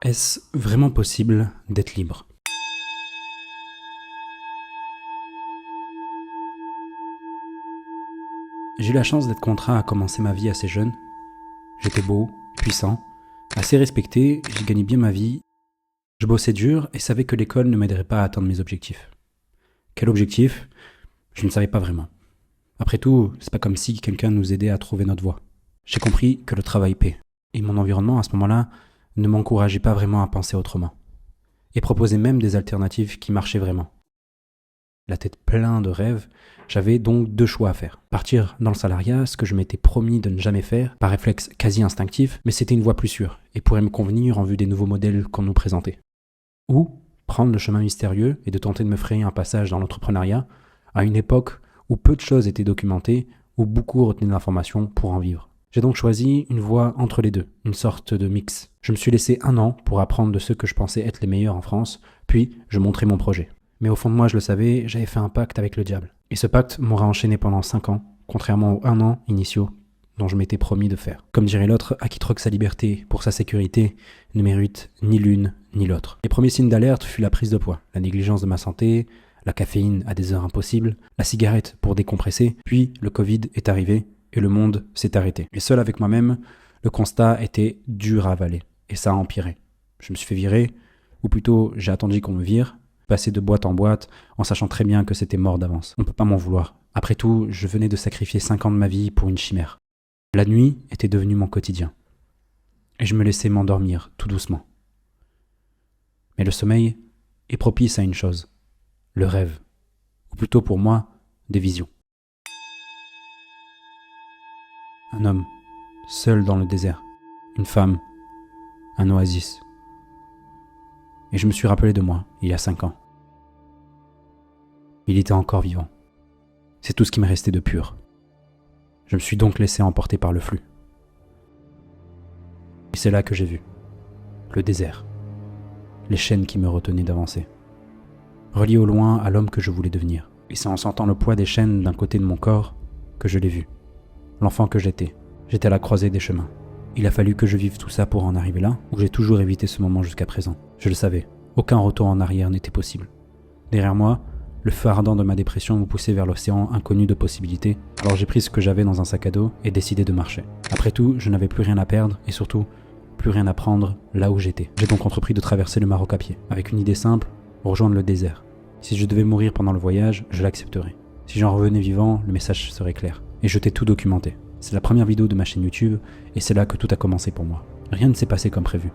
Est-ce vraiment possible d'être libre? J'ai eu la chance d'être contraint à commencer ma vie assez jeune. J'étais beau, puissant, assez respecté, j'ai gagné bien ma vie. Je bossais dur et savais que l'école ne m'aiderait pas à atteindre mes objectifs. Quel objectif? Je ne savais pas vraiment. Après tout, c'est pas comme si quelqu'un nous aidait à trouver notre voie. J'ai compris que le travail paie. Et mon environnement à ce moment-là ne m'encourageait pas vraiment à penser autrement. Et proposait même des alternatives qui marchaient vraiment. La tête pleine de rêves, j'avais donc deux choix à faire. Partir dans le salariat, ce que je m'étais promis de ne jamais faire, par réflexe quasi instinctif, mais c'était une voie plus sûre, et pourrait me convenir en vue des nouveaux modèles qu'on nous présentait. Ou prendre le chemin mystérieux et de tenter de me frayer un passage dans l'entrepreneuriat, à une époque où peu de choses étaient documentées, où beaucoup retenaient de l'information pour en vivre. J'ai donc choisi une voie entre les deux, une sorte de mix. Je me suis laissé 1 an pour apprendre de ceux que je pensais être les meilleurs en France, puis je montrais mon projet. Mais au fond de moi, je le savais, j'avais fait un pacte avec le diable. Et ce pacte m'aura enchaîné pendant 5 ans, contrairement aux 1 an initiaux dont je m'étais promis de faire. Comme dirait l'autre, à qui troque sa liberté pour sa sécurité ne mérite ni l'une ni l'autre. Les premiers signes d'alerte furent la prise de poids, la négligence de ma santé, la caféine à des heures impossibles, la cigarette pour décompresser, puis le Covid est arrivé et le monde s'est arrêté. Et seul avec moi-même, le constat était dur à avaler, et ça a empiré. Je me suis fait virer, ou plutôt j'ai attendu qu'on me vire, passer de boîte en boîte, en sachant très bien que c'était mort d'avance. On peut pas m'en vouloir. Après tout, je venais de sacrifier 5 ans de ma vie pour une chimère. La nuit était devenue mon quotidien. Et je me laissais m'endormir, tout doucement. Mais le sommeil est propice à une chose, le rêve. Ou plutôt pour moi, des visions. Un homme, seul dans le désert. Une femme, un oasis. Et je me suis rappelé de moi, il y a 5 ans. Il était encore vivant. C'est tout ce qui me restait de pur. Je me suis donc laissé emporter par le flux. Et c'est là que j'ai vu le désert, les chaînes qui me retenaient d'avancer, reliées au loin à l'homme que je voulais devenir. Et c'est en sentant le poids des chaînes d'un côté de mon corps que je l'ai vu. L'enfant que j'étais. J'étais à la croisée des chemins. Il a fallu que je vive tout ça pour en arriver là, ou j'ai toujours évité ce moment jusqu'à présent. Je le savais, aucun retour en arrière n'était possible. Derrière moi, le feu ardent de ma dépression me poussait vers l'océan inconnu de possibilités, alors j'ai pris ce que j'avais dans un sac à dos et décidé de marcher. Après tout, je n'avais plus rien à perdre et surtout, plus rien à prendre là où j'étais. J'ai donc entrepris de traverser le Maroc à pied, avec une idée simple, rejoindre le désert. Si je devais mourir pendant le voyage, je l'accepterais. Si j'en revenais vivant, le message serait clair. Et je t'ai tout documenté. C'est la première vidéo de ma chaîne YouTube et c'est là que tout a commencé pour moi. Rien ne s'est passé comme prévu.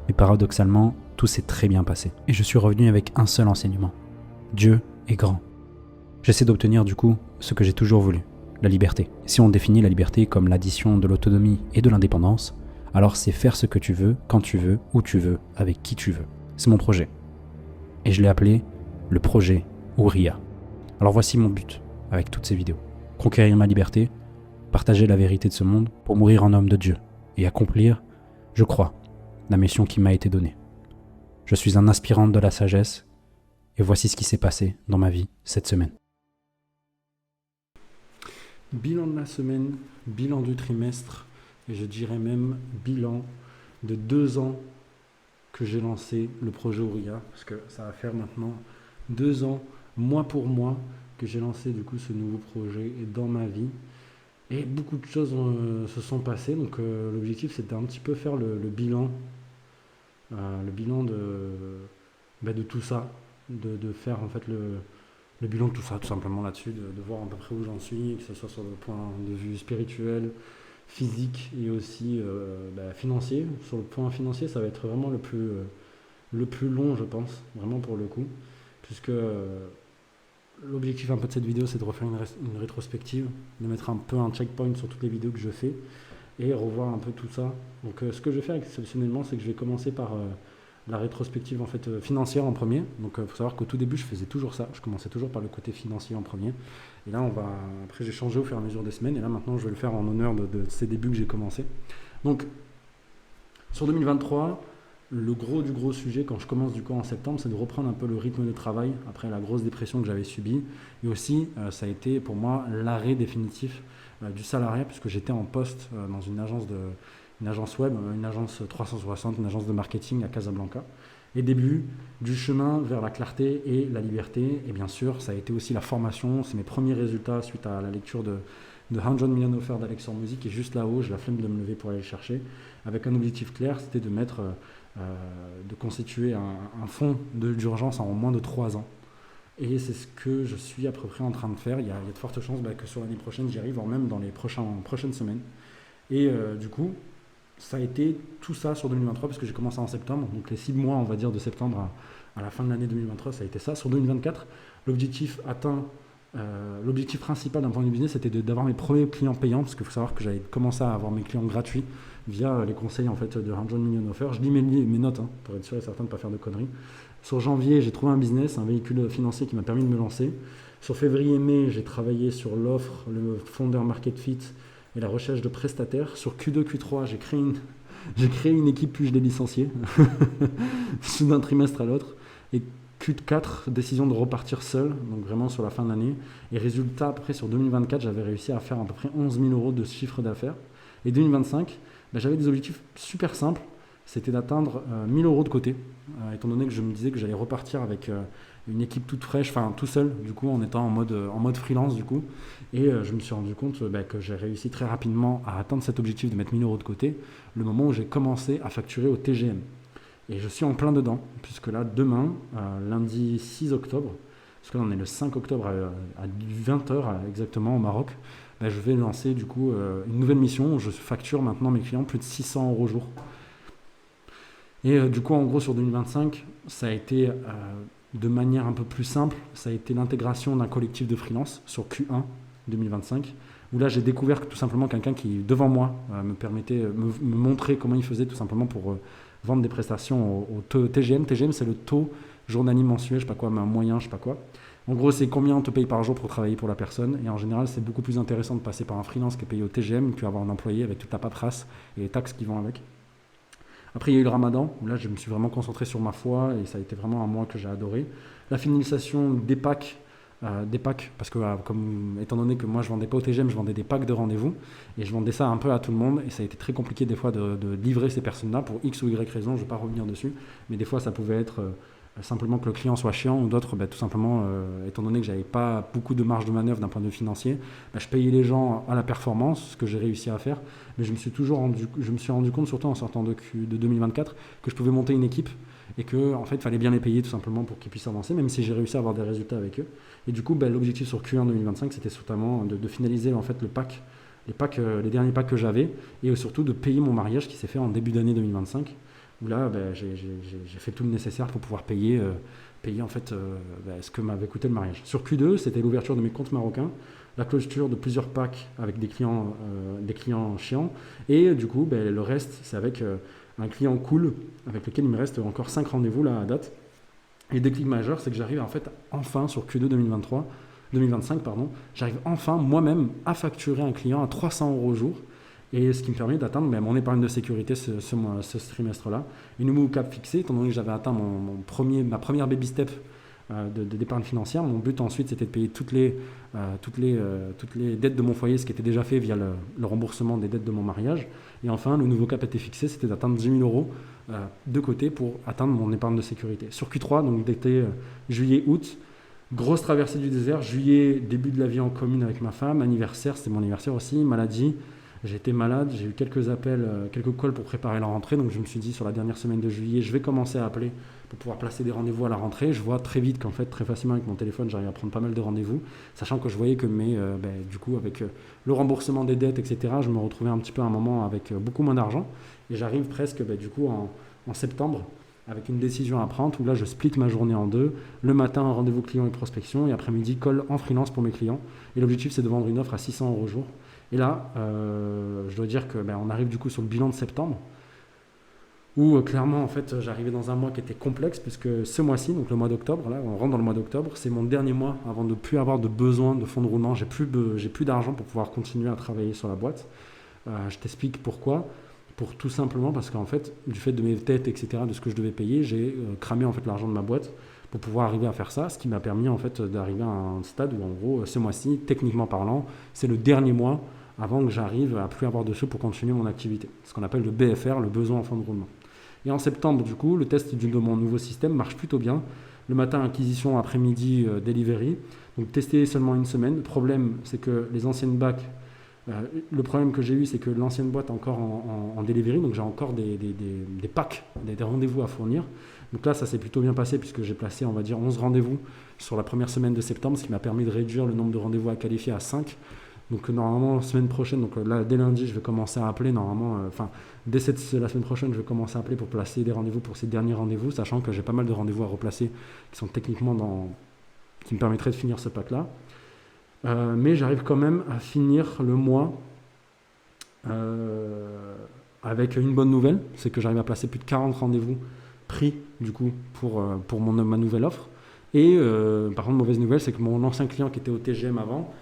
Mais paradoxalement, tout s'est très bien passé. Et je suis revenu avec un seul enseignement. Dieu est grand. J'essaie d'obtenir du coup ce que j'ai toujours voulu, la liberté. Si on définit la liberté comme l'addition de l'autonomie et de l'indépendance, alors c'est faire ce que tu veux, quand tu veux, où tu veux, avec qui tu veux. C'est mon projet. Et je l'ai appelé le projet Ouria. Alors voici mon but avec toutes ces vidéos. Conquérir ma liberté, partager la vérité de ce monde pour mourir en homme de Dieu et accomplir, je crois, la mission qui m'a été donnée. Je suis un aspirant de la sagesse et voici ce qui s'est passé dans ma vie cette semaine. Bilan de la semaine, bilan du trimestre et je dirais même bilan de 2 ans que j'ai lancé le projet Ouria, parce que ça va faire maintenant 2 ans, mois pour mois, que j'ai lancé du coup ce nouveau projet dans ma vie. Et beaucoup de choses se sont passées, donc l'objectif c'était un petit peu faire le bilan de tout ça, de faire en fait le bilan de tout ça, tout simplement là-dessus, de voir à peu près où j'en suis, que ce soit sur le point de vue spirituel, physique et aussi financier. Sur le point financier, ça va être vraiment le plus long, je pense, vraiment pour le coup, puisque l'objectif un peu de cette vidéo, c'est de refaire une rétrospective, de mettre un peu un checkpoint sur toutes les vidéos que je fais et revoir un peu tout ça. Donc ce que je vais faire exceptionnellement, c'est que je vais commencer par la rétrospective en fait financière en premier. Donc faut savoir qu'au tout début, je faisais toujours ça. Je commençais toujours par le côté financier en premier. Et là, après j'ai changé au fur et à mesure des semaines. Et là maintenant, je vais le faire en honneur de ces débuts que j'ai commencé. Donc sur 2023, le gros du gros sujet quand je commence du coup en septembre, c'est de reprendre un peu le rythme de travail après la grosse dépression que j'avais subie. Et aussi, ça a été pour moi l'arrêt définitif du salariat puisque j'étais en poste dans une agence une agence web, une agence 360, une agence de marketing à Casablanca. Et début du chemin vers la clarté et la liberté. Et bien sûr, ça a été aussi la formation. C'est mes premiers résultats suite à la lecture de 100 Million Offers d'Alexandre Music, qui est juste là-haut. J'ai la flemme de me lever pour aller le chercher. Avec un objectif clair, c'était de constituer un fonds d'urgence en moins de 3 ans. Et c'est ce que je suis à peu près en train de faire. Il y a de fortes chances que sur l'année prochaine, j'y arrive, voire même dans les prochaines semaines. Et du coup, ça a été tout ça sur 2023, parce que j'ai commencé en septembre. Donc les 6 mois, on va dire, de septembre à la fin de l'année 2023, ça a été ça. Sur 2024, l'objectif principal d'un point de vue business, c'était d'avoir mes premiers clients payants, parce qu'il faut savoir que j'avais commencé à avoir mes clients gratuits via les conseils en fait, de 100 Million Offers. Je lis mes notes pour être sûr et certain de ne pas faire de conneries. Sur janvier, j'ai trouvé un business, un véhicule financier qui m'a permis de me lancer. Sur février-mai, j'ai travaillé sur l'offre, le Founder Market Fit et la recherche de prestataires. Sur Q2, Q3, j'ai créé une équipe puis je l'ai licenciée d'un trimestre à l'autre. Et Q4, décision de repartir seul, donc vraiment sur la fin de l'année. Et résultat, après sur 2024, j'avais réussi à faire à peu près 11 000 euros de chiffre d'affaires. Et 2025, j'avais des objectifs super simples. C'était d'atteindre 1000 euros de côté, étant donné que je me disais que j'allais repartir avec une équipe toute fraîche, enfin tout seul, du coup, en étant en mode freelance, du coup. Et je me suis rendu compte que j'ai réussi très rapidement à atteindre cet objectif de mettre 1000 euros de côté, le moment où j'ai commencé à facturer au TGM. Et je suis en plein dedans, puisque là, demain, lundi 6 octobre, parce que là, on est le 5 octobre à 20h exactement au Maroc, je vais lancer du coup une nouvelle mission où je facture maintenant mes clients plus de 600 euros au jour. Et du coup, en gros, sur 2025, ça a été de manière un peu plus simple, ça a été l'intégration d'un collectif de freelance sur Q1 2025, où là, j'ai découvert que tout simplement quelqu'un qui, devant moi, me montrer comment il faisait tout simplement pour vendre des prestations au TGM. TGM, c'est le taux journalier mensuel, je sais pas quoi, mais un moyen, je sais pas quoi. En gros, c'est combien on te paye par jour pour travailler pour la personne. Et en général, c'est beaucoup plus intéressant de passer par un freelance qui est payé au TGM qu'avoir un employé avec toute la paperasse et les taxes qui vont avec. Après, il y a eu le Ramadan, où là, je me suis vraiment concentré sur ma foi et ça a été vraiment un mois que j'ai adoré. La finalisation des packs, parce que étant donné que moi, je vendais pas au TGM, je vendais des packs de rendez-vous et je vendais ça un peu à tout le monde et ça a été très compliqué des fois de livrer ces personnes-là pour X ou Y raison, je ne vais pas revenir dessus, mais des fois, ça pouvait être simplement que le client soit chiant ou d'autres, tout simplement, étant donné que j'avais pas beaucoup de marge de manœuvre d'un point de vue financier, je payais les gens à la performance, ce que j'ai réussi à faire, mais je me suis rendu compte, surtout en sortant de 2024, que je pouvais monter une équipe et que en fait, il fallait bien les payer tout simplement pour qu'ils puissent avancer, même si j'ai réussi à avoir des résultats avec eux. Et du coup, l'objectif sur Q1 2025, c'était notamment de finaliser en fait les derniers packs que j'avais et surtout de payer mon mariage qui s'est fait en début d'année 2025. Où là, j'ai fait tout le nécessaire pour pouvoir payer en fait ce que m'avait coûté le mariage. Sur Q2, c'était l'ouverture de mes comptes marocains, la clôture de plusieurs packs avec des clients chiants, et du coup, le reste, c'est avec un client cool, avec lequel il me reste encore 5 rendez-vous là à date. Et le déclic majeur, c'est que j'arrive en fait enfin sur Q2 2025, j'arrive enfin moi-même à facturer un client à 300 euros au jour. Et ce qui me permet d'atteindre mon épargne de sécurité ce trimestre-là. Et nouveau cap fixé, étant donné que j'avais atteint ma première baby step d'épargne financière. Mon but ensuite, c'était de payer toutes les dettes de mon foyer, ce qui était déjà fait via le remboursement des dettes de mon mariage. Et enfin, le nouveau cap était fixé, c'était d'atteindre 10 000 euros de côté pour atteindre mon épargne de sécurité. Sur Q3, donc d'été juillet-août, grosse traversée du désert. Juillet, début de la vie en commune avec ma femme. Anniversaire, c'était mon anniversaire aussi. Maladie. J'ai été malade, j'ai eu quelques appels, quelques calls pour préparer la rentrée. Donc je me suis dit sur la dernière semaine de juillet, je vais commencer à appeler pour pouvoir placer des rendez-vous à la rentrée. Je vois très vite qu'en fait, très facilement avec mon téléphone, j'arrive à prendre pas mal de rendez-vous. Sachant que je voyais que du coup, avec le remboursement des dettes, etc., je me retrouvais un petit peu à un moment avec beaucoup moins d'argent. Et j'arrive presque du coup en septembre avec une décision à prendre où là, je split ma journée en deux. Le matin, rendez-vous client et prospection. Et après-midi, call en freelance pour mes clients. Et l'objectif, c'est de vendre une offre à 600 euros au jour. Et là, je dois dire que on arrive du coup sur le bilan de septembre, où clairement, en fait, j'arrivais dans un mois qui était complexe, puisque ce mois-ci, donc le mois d'octobre, là, on rentre dans le mois d'octobre, c'est mon dernier mois avant de ne plus avoir de besoin de fonds de roulement. J'ai plus d'argent pour pouvoir continuer à travailler sur la boîte. Je t'explique pourquoi. Pour tout simplement parce qu'en fait, du fait de mes dettes, etc., de ce que je devais payer, j'ai cramé en fait l'argent de ma boîte pour pouvoir arriver à faire ça, ce qui m'a permis en fait d'arriver à un stade où en gros, ce mois-ci, techniquement parlant, c'est le dernier mois avant que j'arrive à plus avoir de sous pour continuer mon activité. Ce qu'on appelle le BFR, le besoin en fonds de roulement. Et en septembre, du coup, le test de mon nouveau système marche plutôt bien. Le matin, acquisition, après-midi, delivery. Donc, testé seulement une semaine. Le problème, c'est que les anciennes bacs, le problème que j'ai eu, c'est que l'ancienne boîte est encore en delivery. Donc, j'ai encore des packs, des rendez-vous à fournir. Donc là, ça s'est plutôt bien passé puisque j'ai placé, on va dire, 11 rendez-vous sur la première semaine de septembre, ce qui m'a permis de réduire le nombre de rendez-vous à qualifier à 5. Donc normalement, la semaine prochaine, donc là, dès lundi, je vais commencer à appeler. Normalement, dès la semaine prochaine, je vais commencer à appeler pour placer des rendez-vous pour ces derniers rendez-vous, sachant que j'ai pas mal de rendez-vous à replacer qui sont techniquement qui me permettraient de finir ce pack-là. Mais j'arrive quand même à finir le mois avec une bonne nouvelle, c'est que j'arrive à placer plus de 40 rendez-vous pris du coup pour ma nouvelle offre. Et par contre, mauvaise nouvelle, c'est que mon ancien client qui était au TGM avant,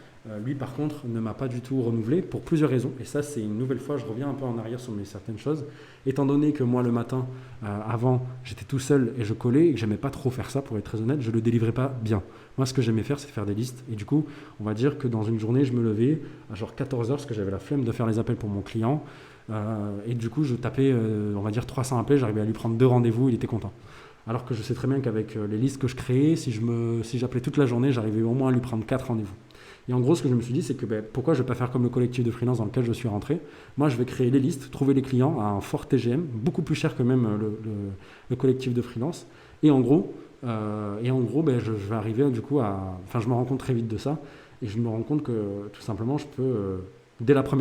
lui par contre ne m'a pas du tout renouvelé pour plusieurs raisons. Et ça, c'est une nouvelle fois, je reviens un peu en arrière sur certaines choses. Étant donné que moi le matin, avant, j'étais tout seul et je collais et que j'aimais pas trop faire ça, pour être très honnête, je le délivrais pas bien. Moi, ce que j'aimais faire, c'est faire des listes. Et du coup, on va dire que dans une journée, je me levais à genre 14h parce que j'avais la flemme de faire les appels pour mon client. Et du coup, je tapais, on va dire 300 appels, j'arrivais à lui prendre 2 rendez-vous, il était content. Alors que je sais très bien qu'avec les listes que je créais, si j'appelais toute la journée, j'arrivais au moins à lui prendre 4 rendez-vous. Et en gros, ce que je me suis dit, c'est que pourquoi je ne vais pas faire comme le collectif de freelance dans lequel je suis rentré. Moi, je vais créer les listes, trouver les clients à un fort TGM, beaucoup plus cher que même le collectif de freelance. Et en gros, je vais arriver du coup je me rends compte très vite de ça. Et je me rends compte que tout simplement, je peux, dès la fin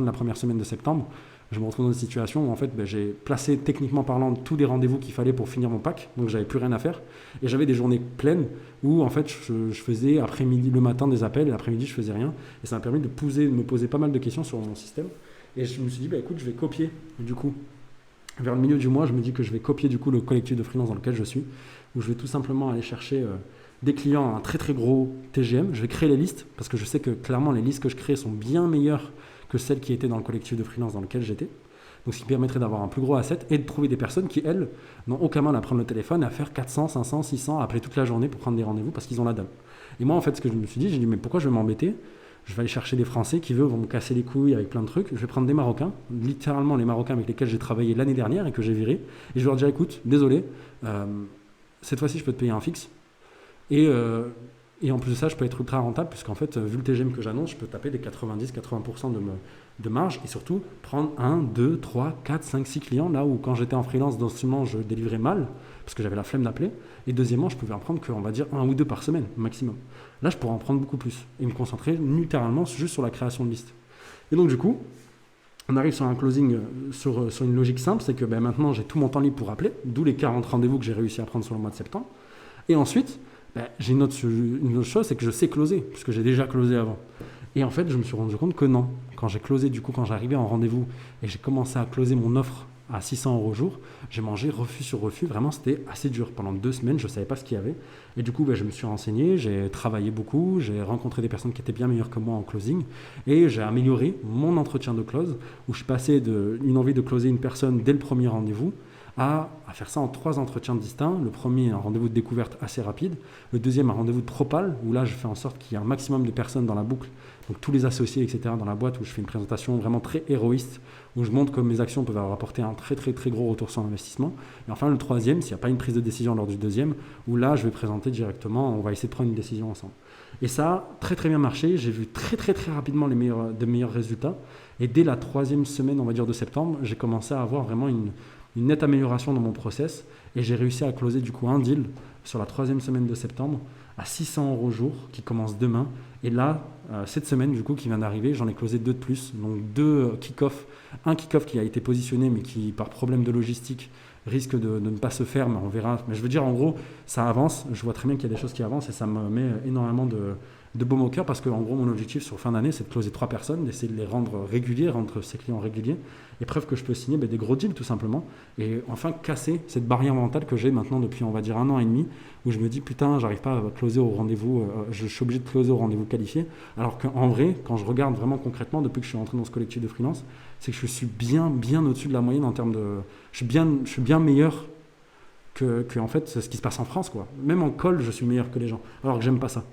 de la première semaine de septembre, je me retrouve dans une situation où en fait, j'ai placé techniquement parlant tous les rendez-vous qu'il fallait pour finir mon pack, donc j'avais plus rien à faire. Et j'avais des journées pleines où en fait, je faisais après-midi, le matin des appels et l'après-midi, je faisais rien. Et ça m'a permis de me poser pas mal de questions sur mon système. Et je me suis dit, écoute, je vais copier du coup. Vers le milieu du mois, je me dis que je vais copier du coup le collectif de freelance dans lequel je suis, où je vais tout simplement aller chercher des clients à un très très gros TGM. Je vais créer les listes parce que je sais que clairement les listes que je crée sont bien meilleures que celles qui étaient dans le collectif de freelance dans lequel j'étais. Donc, ce qui permettrait d'avoir un plus gros asset et de trouver des personnes qui, elles, n'ont aucun mal à prendre le téléphone et à faire 400, 500, 600, à appeler toute la journée pour prendre des rendez-vous parce qu'ils ont la dalle. Et moi, en fait, ce que je me suis dit, j'ai dit, mais pourquoi je vais m'embêter ? Je vais aller chercher des Français qui, vont me casser les couilles avec plein de trucs. Je vais prendre des Marocains, littéralement les Marocains avec lesquels j'ai travaillé l'année dernière et que j'ai viré. Et je vais leur dire, écoute, désolé, cette fois-ci, je peux te payer un fixe. Et en plus de ça, je peux être ultra rentable puisqu'en fait, vu le TGM que j'annonce, je peux taper des 90-80% de marge et surtout prendre 1, 2, 3, 4, 5, 6 clients là où quand j'étais en freelance, dans ce moment, je délivrais mal parce que j'avais la flemme d'appeler. Et deuxièmement, je pouvais en prendre qu'on va dire 1 ou 2 par semaine maximum. Là, je pourrais en prendre beaucoup plus et me concentrer littéralement juste sur la création de listes. Et donc du coup, on arrive sur un closing sur une logique simple, c'est que maintenant j'ai tout mon temps libre pour appeler, d'où les 40 rendez-vous que j'ai réussi à prendre sur le mois de septembre. Et ensuite, j'ai une autre chose, c'est que je sais closer, puisque j'ai déjà closé avant. Et en fait, je me suis rendu compte que non. Quand j'ai closé, du coup, quand j'arrivais en rendez-vous et j'ai commencé à closer mon offre à 600 € au jour, j'ai mangé refus sur refus. Vraiment, c'était assez dur. Pendant 2 semaines, je ne savais pas ce qu'il y avait. Et du coup, je me suis renseigné, j'ai travaillé beaucoup, j'ai rencontré des personnes qui étaient bien meilleures que moi en closing et j'ai amélioré mon entretien de close où je passais d'une envie de closer une personne dès le premier rendez-vous à faire ça en 3 entretiens distincts. Le premier, un rendez-vous de découverte assez rapide. Le deuxième, un rendez-vous de propal, où là, je fais en sorte qu'il y ait un maximum de personnes dans la boucle, donc tous les associés, etc., dans la boîte, où je fais une présentation vraiment très héroïste, où je montre que mes actions peuvent avoir apporté un très, très, très gros retour sur investissement. Et enfin, le troisième, s'il n'y a pas une prise de décision lors du deuxième, où là, je vais présenter directement, on va essayer de prendre une décision ensemble. Et ça a très, très bien marché. J'ai vu très, très, très rapidement de meilleurs résultats. Et dès la 3e semaine, on va dire, de septembre, j'ai commencé à avoir vraiment une nette amélioration dans mon process et j'ai réussi à closer du coup un deal sur la 3e semaine de septembre à 600 € au jour qui commence demain. Et là, cette semaine du coup qui vient d'arriver, j'en ai closé 2 de plus, donc 2 kick-off. Un kick-off qui a été positionné mais qui par problème de logistique risque de ne pas se faire, mais on verra. Mais je veux dire en gros, ça avance, je vois très bien qu'il y a des choses qui avancent et ça me met énormément de baume au cœur parce que en gros mon objectif sur fin d'année c'est de closer 3 personnes, d'essayer de les rendre réguliers, rendre ces clients réguliers et preuve que je peux signer des gros deals tout simplement et enfin casser cette barrière mentale que j'ai maintenant depuis on va dire 1 an et demi où je me dis putain j'arrive pas à closer au rendez-vous, je suis obligé de closer au rendez-vous qualifié alors qu'en vrai quand je regarde vraiment concrètement depuis que je suis rentré dans ce collectif de freelance c'est que je suis bien au-dessus de la moyenne en termes de... Je suis bien meilleur que en fait ce qui se passe en France quoi. Même en call je suis meilleur que les gens alors que j'aime pas ça.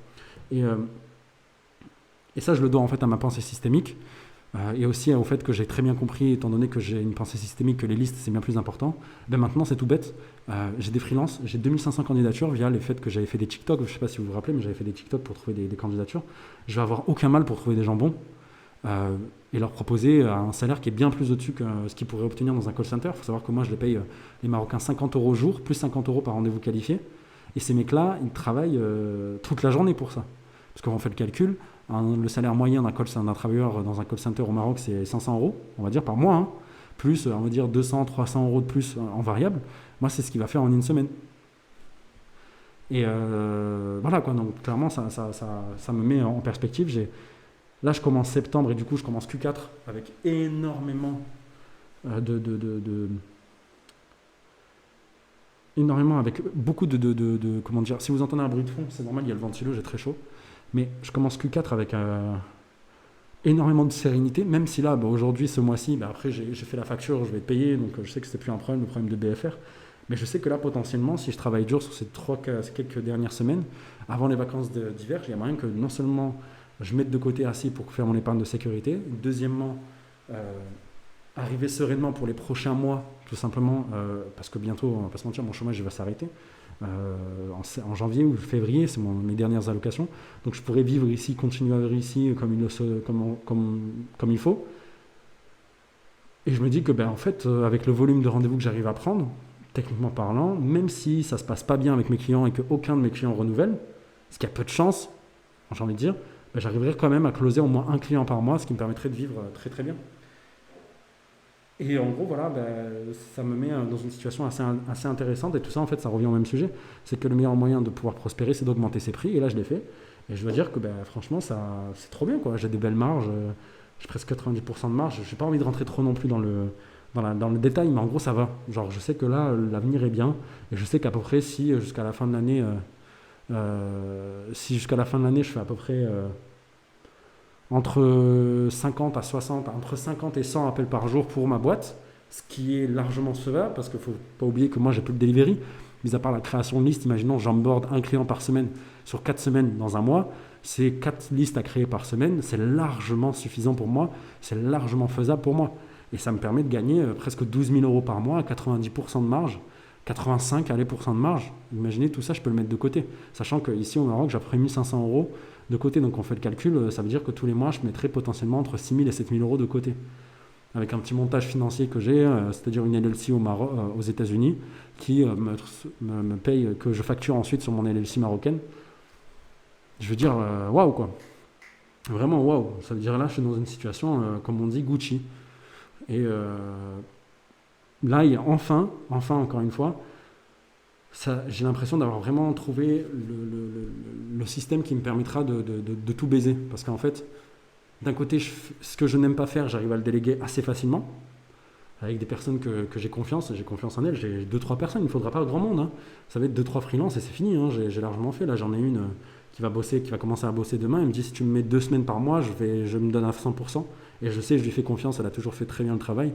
Et Et ça, je le dois en fait à ma pensée systémique et aussi au fait que j'ai très bien compris, étant donné que j'ai une pensée systémique, que les listes, c'est bien plus important. Ben maintenant, c'est tout bête. J'ai des freelances, j'ai 2500 candidatures via le fait que j'avais fait des TikTok. Je ne sais pas si vous vous rappelez, mais j'avais fait des TikTok pour trouver des candidatures. Je vais avoir aucun mal pour trouver des gens bons et leur proposer un salaire qui est bien plus au-dessus que ce qu'ils pourraient obtenir dans un call center. Il faut savoir que moi, je les paye les Marocains 50 € au jour, plus 50 € par rendez-vous qualifié. Et ces mecs-là, ils travaillent toute la journée pour ça. Parce qu'on fait le calcul, le salaire moyen d'un travailleur dans un call center au Maroc, c'est 500 €, on va dire, par mois, hein, plus, on va dire, 200, 300 € de plus en variable. Moi, c'est ce qu'il va faire en une semaine. Et voilà, quoi. Donc, clairement, ça me met en perspective. Là, je commence septembre et du coup, je commence Q4 avec énormément énormément, avec beaucoup comment dire, si vous entendez un bruit de fond, c'est normal, il y a le ventilo, j'ai très chaud. Mais je commence Q4 avec énormément de sérénité, même si là, aujourd'hui, ce mois-ci, après j'ai fait la facture, je vais être payé, donc je sais que c'était plus un problème, le problème de BFR. Mais je sais que là, potentiellement, si je travaille dur sur ces quelques dernières semaines, avant les vacances d'hiver, il y a moyen que non seulement je mette de côté assez pour faire mon épargne de sécurité, deuxièmement, arriver sereinement pour les prochains mois, tout simplement, parce que bientôt, on va pas se mentir, mon chômage va s'arrêter. En janvier ou février, c'est mes dernières allocations. Donc je pourrais vivre ici, continuer à vivre ici comme il faut. Et je me dis que en fait, avec le volume de rendez-vous que j'arrive à prendre, techniquement parlant, même si ça se passe pas bien avec mes clients et qu'aucun de mes clients renouvelle, ce qui a peu de chance, j'ai envie de dire, j'arriverai quand même à closer au moins un client par mois, ce qui me permettrait de vivre très très bien. Et en gros, voilà, ça me met dans une situation assez intéressante. Et tout ça, en fait, ça revient au même sujet. C'est que le meilleur moyen de pouvoir prospérer, c'est d'augmenter ses prix. Et là, je l'ai fait. Et je dois dire que franchement, c'est trop bien, quoi. J'ai des belles marges. J'ai presque 90% de marge. Je n'ai pas envie de rentrer trop non plus dans le détail, mais en gros, ça va. Genre, je sais que là, l'avenir est bien. Et je sais qu'à peu près, si jusqu'à la fin de l'année, je fais à peu près entre 50 à 60, entre 50 et 100 appels par jour pour ma boîte, ce qui est largement faisable, parce qu'il ne faut pas oublier que moi, j'ai plus de delivery. Mis à part la création de liste, imaginons j'onboard un client par semaine sur 4 semaines dans un mois. C'est 4 listes à créer par semaine. C'est largement suffisant pour moi. C'est largement faisable pour moi. Et ça me permet de gagner presque 12 000 € par mois à 90% de marge. 85% de marge. Imaginez tout ça, je peux le mettre de côté. Sachant qu'ici au Maroc, j'ai à peu près 1 500 € de côté. Donc on fait le calcul, ça veut dire que tous les mois, je mettrai potentiellement entre 6 000 et 7 000 € de côté. Avec un petit montage financier que j'ai, c'est-à-dire une LLC aux États-Unis, qui me paye, que je facture ensuite sur mon LLC marocaine. Je veux dire, waouh quoi. Vraiment waouh. Ça veut dire là, je suis dans une situation, comme on dit, Gucci. Et là, il y a enfin, encore une fois, j'ai l'impression d'avoir vraiment trouvé le système qui me permettra de tout baiser. Parce qu'en fait, d'un côté, ce que je n'aime pas faire, j'arrive à le déléguer assez facilement. Avec des personnes que j'ai confiance en elles. J'ai 2-3 personnes, il ne faudra pas grand monde. Hein. Ça va être 2-3 freelances et c'est fini. Hein. J'ai largement fait. Là, j'en ai une qui va commencer à bosser demain. Elle me dit, si tu me mets 2 semaines par mois, je me donne à 100%. Et je sais, je lui fais confiance, elle a toujours fait très bien le travail.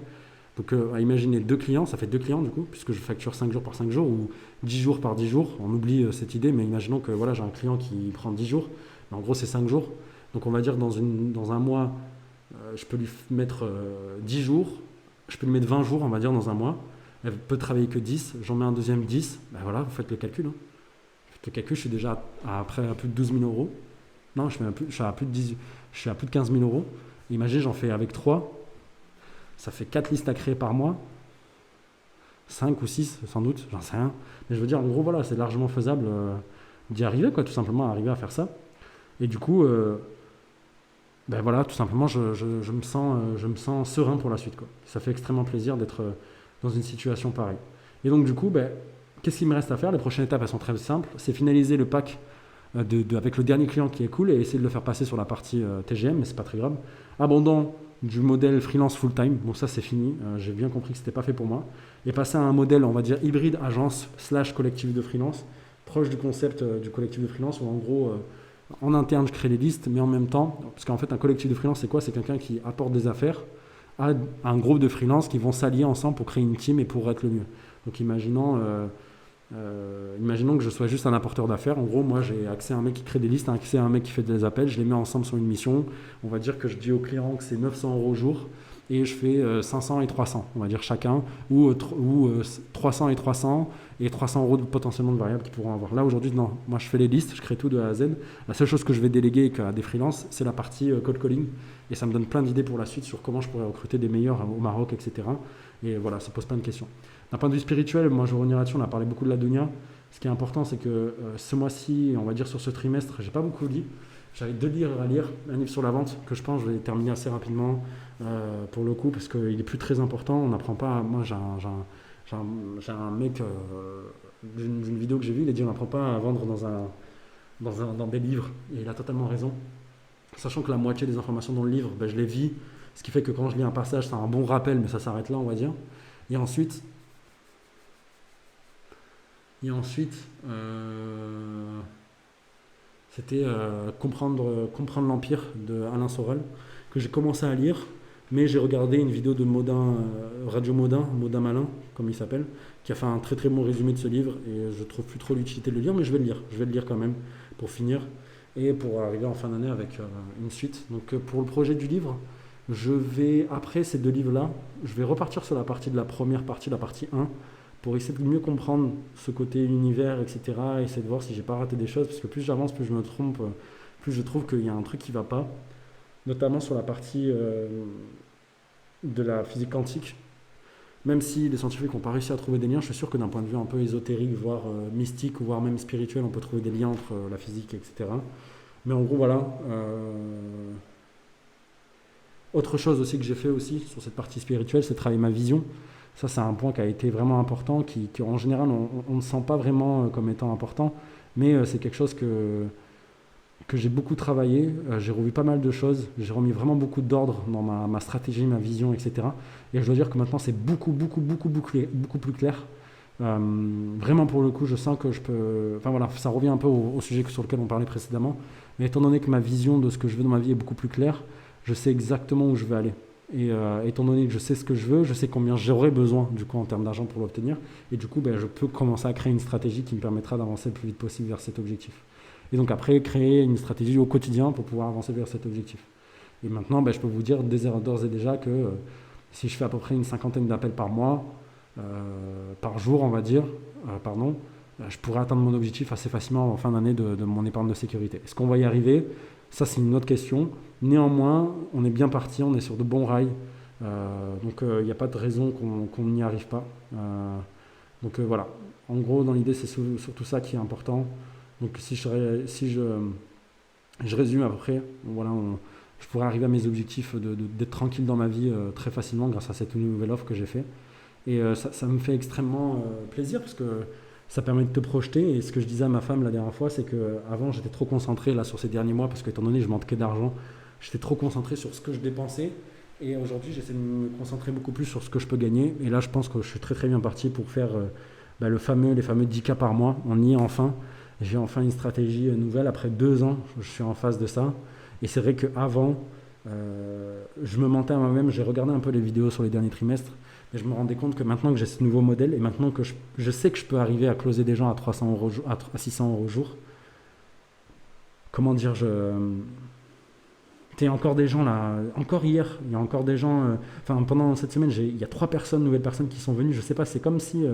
Donc, imaginez 2 clients, ça fait 2 clients du coup, puisque je facture 5 jours par 5 jours ou 10 jours par 10 jours. On oublie cette idée, mais imaginons que voilà, j'ai un client qui prend 10 jours. Mais en gros, c'est 5 jours. Donc, on va dire dans un mois, je peux lui mettre 10 jours. Je peux lui mettre 20 jours, on va dire, dans un mois. Elle peut travailler que 10. J'en mets un deuxième 10. Ben voilà, vous faites le calcul. Hein. Faites le calcul, je suis déjà à plus de 12 000 €. Non, je suis à plus de 15 000 €. Imaginez, j'en fais avec 3. Ça fait 4 listes à créer par mois. 5 ou 6, sans doute, j'en sais rien. Mais je veux dire, en gros, voilà, c'est largement faisable d'y arriver, quoi, tout simplement, arriver à faire ça. Et du coup, voilà, tout simplement, je me sens serein pour la suite, quoi. Ça fait extrêmement plaisir d'être dans une situation pareille. Et donc, du coup, qu'est-ce qu'il me reste à faire? Les prochaines étapes, elles sont très simples. C'est finaliser le pack avec le dernier client qui est cool et essayer de le faire passer sur la partie TGM, mais c'est pas très grave. Abandon du modèle freelance full-time. Bon, ça, c'est fini. J'ai bien compris que c'était pas fait pour moi. Et passer à un modèle, on va dire, hybride agence / collectif de freelance, proche du concept du collectif de freelance, où en gros, en interne, je crée les listes, mais en même temps, parce qu'en fait, un collectif de freelance, c'est quoi? C'est quelqu'un qui apporte des affaires à un groupe de freelance qui vont s'allier ensemble pour créer une team et pour être le mieux. Donc, imaginons Imaginons que je sois juste un apporteur d'affaires. En gros, moi, j'ai accès à un mec qui crée des listes, accès à un mec qui fait des appels. Je les mets ensemble sur une mission. On va dire que je dis au client que c'est 900 € au jour et je fais 500 et 300, on va dire chacun, ou 300 et 300 € potentiellement de variables qu'ils pourront avoir. Là, aujourd'hui, non. Moi, je fais les listes, je crée tout de A à Z. La seule chose que je vais déléguer à des freelances, c'est la partie cold calling. Et ça me donne plein d'idées pour la suite sur comment je pourrais recruter des meilleurs au Maroc, etc. Et voilà, ça pose plein de questions. D'un point de vue spirituel, moi je veux revenir là-dessus, on a parlé beaucoup de la dunya. Ce qui est important, c'est que ce mois-ci, on va dire sur ce trimestre, j'ai pas beaucoup lu. J'avais 2 livres à lire, un livre sur la vente que je pense que je vais terminer assez rapidement pour le coup, parce qu'il est plus très important. On n'apprend pas. Moi, j'ai un mec d'une vidéo que j'ai vue, il a dit on n'apprend pas à vendre dans des livres. Et il a totalement raison. Sachant que la moitié des informations dans le livre, ben, je les vis. Ce qui fait que quand je lis un passage, c'est un bon rappel, mais ça s'arrête là, on va dire. Et ensuite, Et ensuite, c'était comprendre l'Empire de Alain Soral, que j'ai commencé à lire, mais j'ai regardé une vidéo de Modin, Radio Modin, Modin Malin, comme il s'appelle, qui a fait un très très bon résumé de ce livre, et je trouve plus trop l'utilité de le lire, mais je vais le lire. Je vais le lire quand même, pour finir, et pour arriver en fin d'année avec une suite. Donc pour le projet du livre, je vais, après ces 2 livres-là, je vais repartir sur la partie de la première partie, la partie 1, pour essayer de mieux comprendre ce côté univers, etc. Essayer de voir si j'ai pas raté des choses, parce que plus j'avance, plus je me trompe, plus je trouve qu'il y a un truc qui va pas, notamment sur la partie de la physique quantique. Même si les scientifiques n'ont pas réussi à trouver des liens, je suis sûr que d'un point de vue un peu ésotérique, voire mystique, voire même spirituel, on peut trouver des liens entre la physique, etc. Mais en gros, voilà. Autre chose aussi que j'ai fait aussi sur cette partie spirituelle, c'est travailler ma vision. Ça, c'est un point qui a été vraiment important, qui en général, on ne sent pas vraiment comme étant important, mais c'est quelque chose que j'ai beaucoup travaillé. J'ai revu pas mal de choses, j'ai remis vraiment beaucoup d'ordre dans ma stratégie, ma vision, etc. Et je dois dire que maintenant, c'est beaucoup plus clair. Vraiment, pour le coup, je sens que je peux... Enfin voilà, ça revient un peu au sujet sur lequel on parlait précédemment. Mais étant donné que ma vision de ce que je veux dans ma vie est beaucoup plus claire, je sais exactement où je veux aller. Et étant donné que je sais ce que je veux, je sais combien j'aurai besoin du coup en termes d'argent pour l'obtenir. Et du coup, ben, je peux commencer à créer une stratégie qui me permettra d'avancer le plus vite possible vers cet objectif. Et donc après, créer une stratégie au quotidien pour pouvoir avancer vers cet objectif. Et maintenant, ben, je peux vous dire d'ores et déjà que si je fais à peu près une 50aine d'appels par mois, par jour on va dire, je pourrais atteindre mon objectif assez facilement en fin d'année de mon épargne de sécurité. Est-ce qu'on va y arriver? Ça, c'est une autre question. Néanmoins, on est bien parti, on est sur de bons rails. Donc, il n'y a pas de raison qu'on n'y arrive pas. Donc, voilà. En gros, dans l'idée, c'est surtout ça qui est important. Donc, si je résume à peu près, voilà, je pourrais arriver à mes objectifs d'être tranquille dans ma vie très facilement grâce à cette nouvelle offre que j'ai fait. Et ça me fait extrêmement plaisir parce que ça permet de te projeter. Et ce que je disais à ma femme la dernière fois, c'est qu'avant, j'étais trop concentré là sur ces derniers mois parce qu'étant donné, je manquais d'argent, j'étais trop concentré sur ce que je dépensais. Et aujourd'hui, j'essaie de me concentrer beaucoup plus sur ce que je peux gagner. Et là, je pense que je suis très très bien parti pour faire les fameux 10K par mois. On y est enfin. J'ai enfin une stratégie nouvelle. Après 2 ans, je suis en phase de ça. Et c'est vrai qu'avant, je me mentais à moi-même. J'ai regardé un peu les vidéos sur les derniers trimestres. Et je me rendais compte que maintenant que j'ai ce nouveau modèle et maintenant que je sais que je peux arriver à closer des gens à 300 €, à 600 € au jour, comment dire, t'es encore des gens là, encore hier, il y a encore des gens, pendant cette semaine, il y a 3 nouvelles personnes qui sont venues, je sais pas, c'est comme si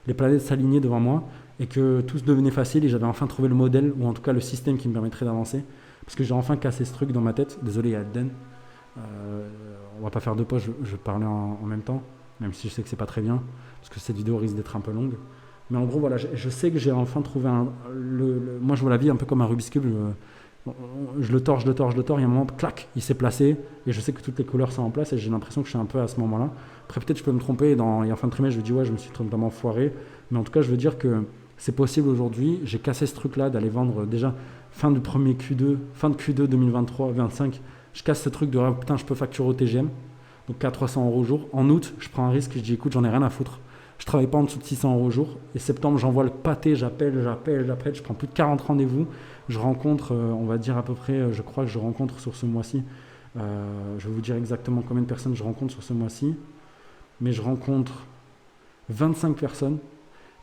les planètes s'alignaient devant moi et que tout devenait facile et j'avais enfin trouvé le modèle ou en tout cas le système qui me permettrait d'avancer. Parce que j'ai enfin cassé ce truc dans ma tête, désolé, il y a Den. On va pas faire 2 poches, je parlais en même temps. Même si je sais que c'est pas très bien, parce que cette vidéo risque d'être un peu longue. Mais en gros, voilà, je sais que j'ai enfin trouvé moi, je vois la vie un peu comme un Rubik's Cube. Je le tords, il y a un moment, clac, il s'est placé, et je sais que toutes les couleurs sont en place, et j'ai l'impression que je suis un peu à ce moment-là. Après, peut-être je peux me tromper, et en fin de trimestre, je me dis, ouais, je me suis totalement foiré. Mais en tout cas, je veux dire que c'est possible aujourd'hui. J'ai cassé ce truc-là d'aller vendre déjà fin de Q2 2023-25. Je casse ce truc de, putain, je peux facturer au TGM. Donc à 300 € au jour. En août, je prends un risque, je dis écoute, j'en ai rien à foutre. Je travaille pas en dessous de 600 € au jour. Et septembre, j'envoie le pâté, j'appelle, je prends plus de 40 rendez-vous. Je rencontre, on va dire à peu près, je crois que je rencontre sur ce mois-ci, je vais vous dire exactement combien de personnes je rencontre sur ce mois-ci, mais je rencontre 25 personnes.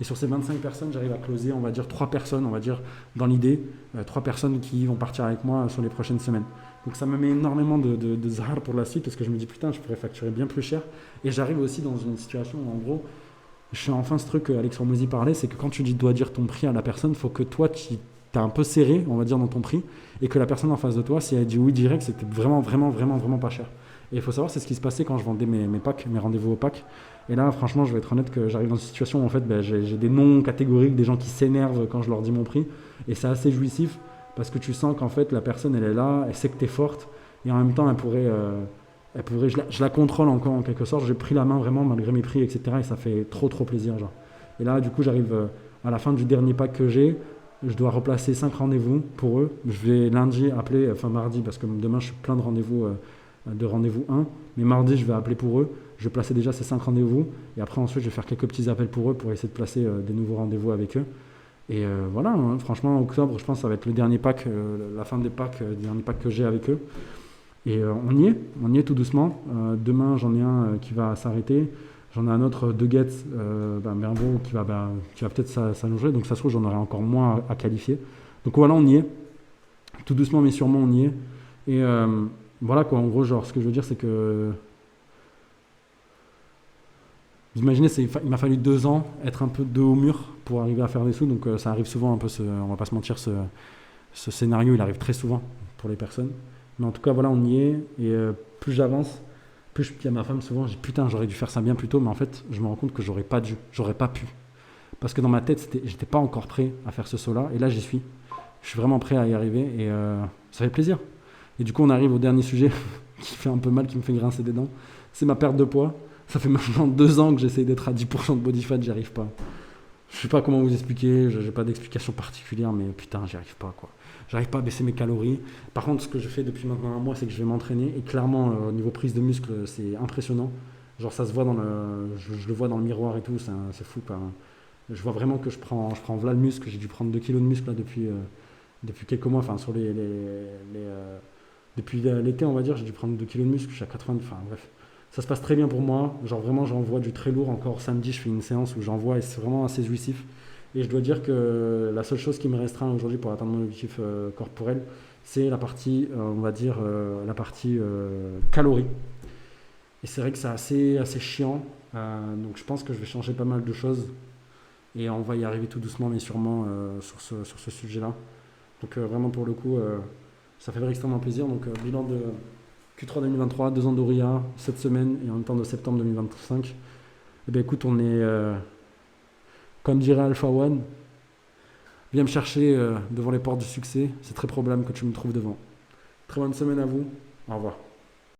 Et sur ces 25 personnes, j'arrive à closer, on va dire, 3 personnes, on va dire, dans l'idée, 3 personnes qui vont partir avec moi sur les prochaines semaines. Donc ça me met énormément de zahar pour la suite parce que je me dis putain, je pourrais facturer bien plus cher. Et j'arrive aussi dans une situation où en gros, je fais enfin ce truc qu'Alex Hormozy parlait, c'est que quand tu dois dire ton prix à la personne, il faut que toi, tu t'es un peu serré, on va dire, dans ton prix et que la personne en face de toi, si elle dit oui direct, c'était vraiment, vraiment, vraiment, vraiment pas cher. Et il faut savoir, c'est ce qui se passait quand je vendais mes packs, mes rendez-vous au pack. Et là, franchement, je vais être honnête que j'arrive dans une situation où en fait, j'ai des noms catégoriques, des gens qui s'énervent quand je leur dis mon prix. Et c'est assez jouissif parce que tu sens qu'en fait, la personne, elle est là, elle sait que tu es forte. Et en même temps, je la contrôle encore en quelque sorte. J'ai pris la main vraiment malgré mes prix, etc. Et ça fait trop, trop plaisir. Genre. Et là, du coup, j'arrive à la fin du dernier pack que j'ai. Je dois replacer 5 rendez-vous pour eux. Je vais lundi appeler, enfin mardi, parce que demain, je suis plein de rendez-vous 1. Mais mardi, je vais appeler pour eux. Je vais placer déjà ces 5 rendez-vous. Et après, ensuite, je vais faire quelques petits appels pour eux pour essayer de placer des nouveaux rendez-vous avec eux. Et voilà, hein, franchement, en octobre, je pense que ça va être le dernier pack, la fin des packs, le dernier pack que j'ai avec eux. Et on y est tout doucement. Demain, j'en ai un qui va s'arrêter. J'en ai un autre de Get, Merbo, qui va peut-être s'allonger. Donc ça se trouve, j'en aurai encore moins à qualifier. Donc voilà, on y est. Tout doucement, mais sûrement, on y est. Et voilà quoi, en gros, genre, ce que je veux dire, c'est que vous imaginez, il m'a fallu 2 ans être un peu dos au mur pour arriver à faire des sous. Donc ça arrive souvent un peu, on va pas se mentir, ce scénario, il arrive très souvent pour les personnes. Mais en tout cas, voilà, on y est. Et plus j'avance, plus je dis à ma femme souvent, je dis putain, j'aurais dû faire ça bien plus tôt. Mais en fait, je me rends compte que j'aurais pas pu. Parce que dans ma tête, j'étais pas encore prêt à faire ce saut-là. Et là, j'y suis. Je suis vraiment prêt à y arriver. Et ça fait plaisir. Et du coup, on arrive au dernier sujet qui fait un peu mal, qui me fait grincer des dents. C'est ma perte de poids. Ça fait maintenant 2 ans que j'essaye d'être à 10% de body fat, j'y arrive pas. Je sais pas comment vous expliquer, j'ai pas d'explication particulière, mais putain, j'y arrive pas quoi. J'arrive pas à baisser mes calories. Par contre, ce que je fais depuis maintenant un mois, c'est que je vais m'entraîner. Et clairement, au niveau prise de muscle, c'est impressionnant. Genre, ça se voit je le vois dans le miroir et tout, c'est fou quoi. Je vois vraiment que je prends voilà le muscle. J'ai dû prendre 2 kilos de muscle là, depuis quelques mois, enfin, depuis l'été, on va dire, j'ai dû prendre 2 kilos de muscle. Je suis à 80, enfin bref. Ça se passe très bien pour moi. Genre vraiment, j'envoie du très lourd. Encore samedi, je fais une séance où j'envoie et c'est vraiment assez jouissif. Et je dois dire que la seule chose qui me restreint aujourd'hui pour atteindre mon objectif corporel, c'est la partie, on va dire, la partie calories. Et c'est vrai que c'est assez chiant. Donc je pense que je vais changer pas mal de choses. Et on va y arriver tout doucement, mais sûrement sur ce sujet-là. Donc vraiment pour le coup, ça fait extrêmement plaisir. Donc bilan de Q3 2023, 2 ans d'Auria, cette semaine et en même temps de septembre 2025. Eh bien écoute, on est, comme dirait Alpha One, viens me chercher devant les portes du succès. C'est très probable que tu me trouves devant. Très bonne semaine à vous. Au revoir.